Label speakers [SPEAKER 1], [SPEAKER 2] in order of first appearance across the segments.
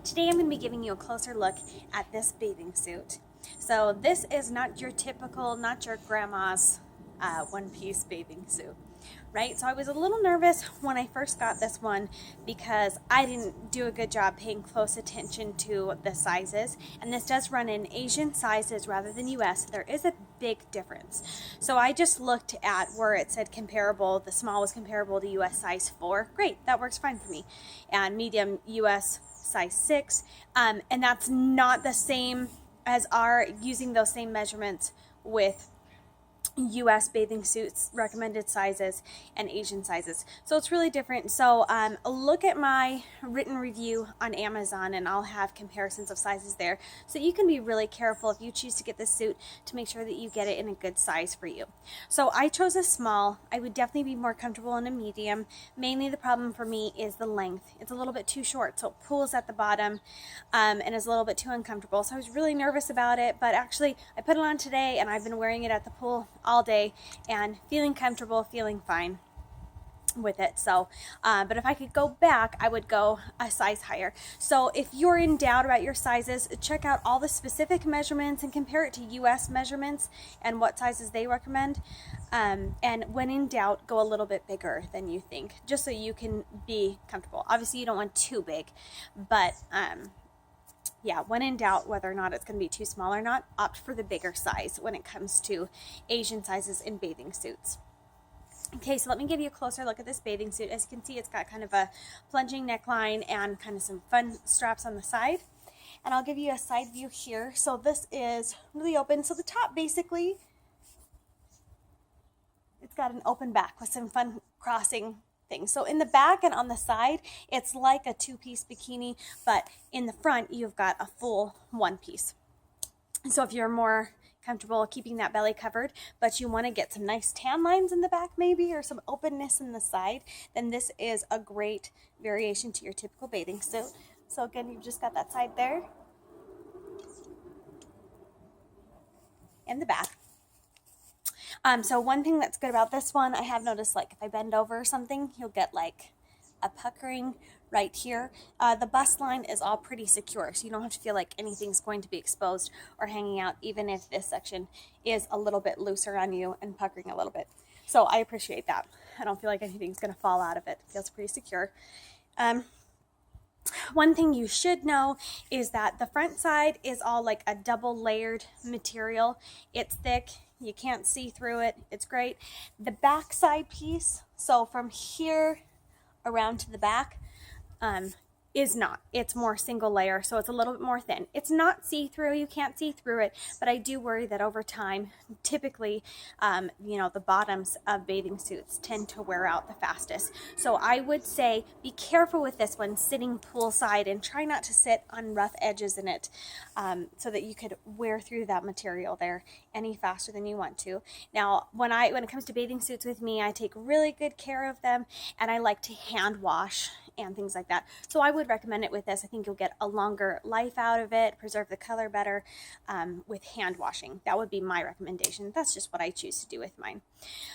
[SPEAKER 1] Today I'm going to be giving you a closer look at this bathing suit. So this is not your typical, not your grandma's one-piece bathing suit, right? So I was a little nervous when I first got this one because I didn't do a good job paying close attention to the sizes, and this does run in Asian sizes rather than US. There is a big difference. So I just looked at where it said comparable, the small was comparable to US size 4. Great, that works fine for me. And medium US size 6, and that's not the same as our using those same measurements with US bathing suits recommended sizes and Asian sizes. So it's really different. So look at my written review on Amazon and I'll have comparisons of sizes there. So you can be really careful if you choose to get this suit to make sure that you get it in a good size for you. So I chose a small. I would definitely be more comfortable in a medium. Mainly the problem for me is the length. It's a little bit too short, so it pulls at the bottom and is a little bit too uncomfortable. So I was really nervous about it, but actually I put it on today and I've been wearing it at the pool all day and feeling comfortable, feeling fine with it. So but if I could go back, I would go a size higher. So if you're in doubt about your sizes, check out all the specific measurements and compare it to US measurements and what sizes they recommend, and when in doubt, go a little bit bigger than you think, just so you can be comfortable. Obviously you don't want too big, but yeah, when in doubt whether or not it's going to be too small or not, opt for the bigger size when it comes to Asian sizes in bathing suits. Okay, so let me give you a closer look at this bathing suit. As you can see, it's got kind of a plunging neckline and kind of some fun straps on the side. And I'll give you a side view here. So this is really open. So the top, basically, it's got an open back with some fun crossing things. So in the back and on the side, it's like a two-piece bikini, but in the front, you've got a full one-piece. So if you're more comfortable keeping that belly covered, but you want to get some nice tan lines in the back maybe, or some openness in the side, then this is a great variation to your typical bathing suit. So again, you've just got that side there and the back. So one thing that's good about this one, I have noticed, like if I bend over or something, you'll get like a puckering right here. The bust line is all pretty secure, so you don't have to feel like anything's going to be exposed or hanging out, even if this section is a little bit looser on you and puckering a little bit. So I appreciate that. I don't feel like anything's going to fall out of it. It feels pretty secure. One thing you should know is that the front side is all like a double layered material. It's thick. You can't see through it. It's great. The back side piece, so from here around to the back, is not. It's more single layer, so it's a little bit more thin. It's not see-through. You can't see through it, but I do worry that over time, typically, the bottoms of bathing suits tend to wear out the fastest. So I would say be careful with this one sitting poolside and try not to sit on rough edges in it, so that you could wear through that material there any faster than you want to. Now, when it comes to bathing suits with me, I take really good care of them, and I like to hand wash and things like that. So I would recommend it with this. I think you'll get a longer life out of it, preserve the color better with hand washing. That would be my recommendation. That's just what I choose to do with mine.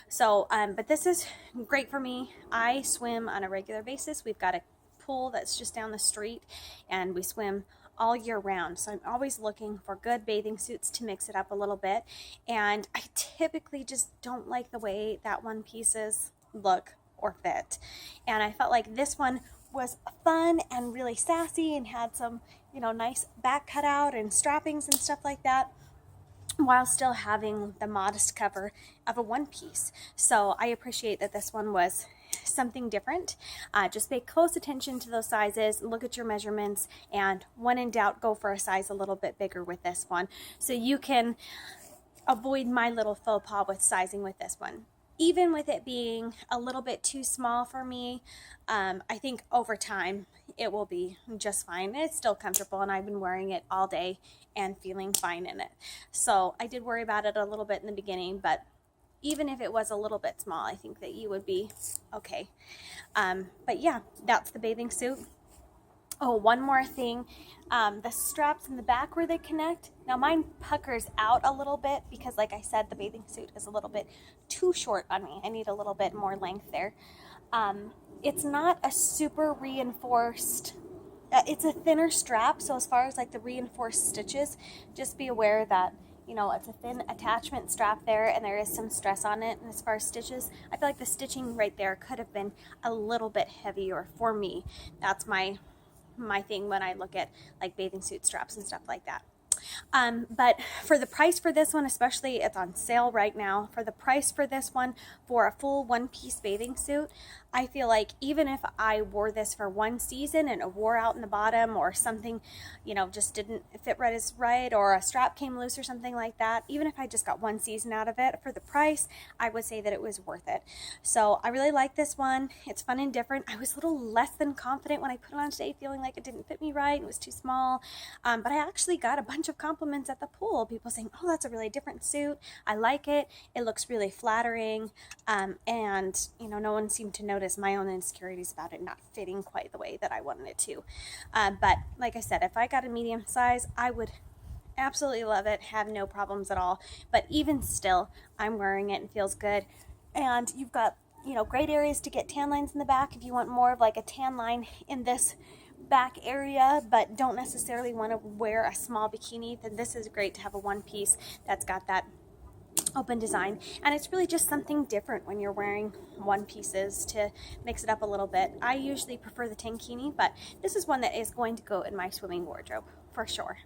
[SPEAKER 1] So, but this is great for me. I swim on a regular basis. We've got a pool that's just down the street, and we swim all year round. So I'm always looking for good bathing suits to mix it up a little bit. And I typically just don't like the way that one pieces look or fit. And I felt like this one was fun and really sassy and had some, nice back cutout and strappings and stuff like that, while still having the modest cover of a one piece. So I appreciate that this one was something different. Just pay close attention to those sizes, look at your measurements, and when in doubt, go for a size a little bit bigger with this one, so you can avoid my little faux pas with sizing with this one. Even with it being a little bit too small for me, I think over time it will be just fine. It's still comfortable, and I've been wearing it all day and feeling fine in it. So I did worry about it a little bit in the beginning, but even if it was a little bit small, I think that you would be okay. But yeah, that's the bathing suit. Oh, one more thing. The straps in the back where they connect. Now mine puckers out a little bit because, like I said, the bathing suit is a little bit too short on me. I need a little bit more length there. It's not a super reinforced it's a thinner strap, so as far as like the reinforced stitches, just be aware that, you know, it's a thin attachment strap there and there is some stress on it. And as far as stitches, I feel like the stitching right there could have been a little bit heavier for me. That's my thing when I look at like bathing suit straps and stuff like that. But for the price for this one, especially, it's on sale right now. For the price for this one, for a full one-piece bathing suit, I feel like even if I wore this for one season and it wore out in the bottom or something, you know, just didn't fit right as right, or a strap came loose or something like that, even if I just got one season out of it, for the price, I would say that it was worth it. So I really like this one. It's fun and different. I was a little less than confident when I put it on today, feeling like it didn't fit me right. It was too small. But I actually got a bunch of compliments at the pool. People saying, oh, that's a really different suit. I like it. It looks really flattering. And, you know, no one seemed to notice my own insecurities about it not fitting quite the way that I wanted it to. But like I said, if I got a medium size, I would absolutely love it, have no problems at all. But even still, I'm wearing it and feels good. And you've got, you know, great areas to get tan lines in the back if you want more of like a tan line in this back area, but don't necessarily want to wear a small bikini, then this is great to have a one piece that's got that open design. And it's really just something different when you're wearing one pieces to mix it up a little bit. I usually prefer the tankini, but this is one that is going to go in my swimming wardrobe for sure.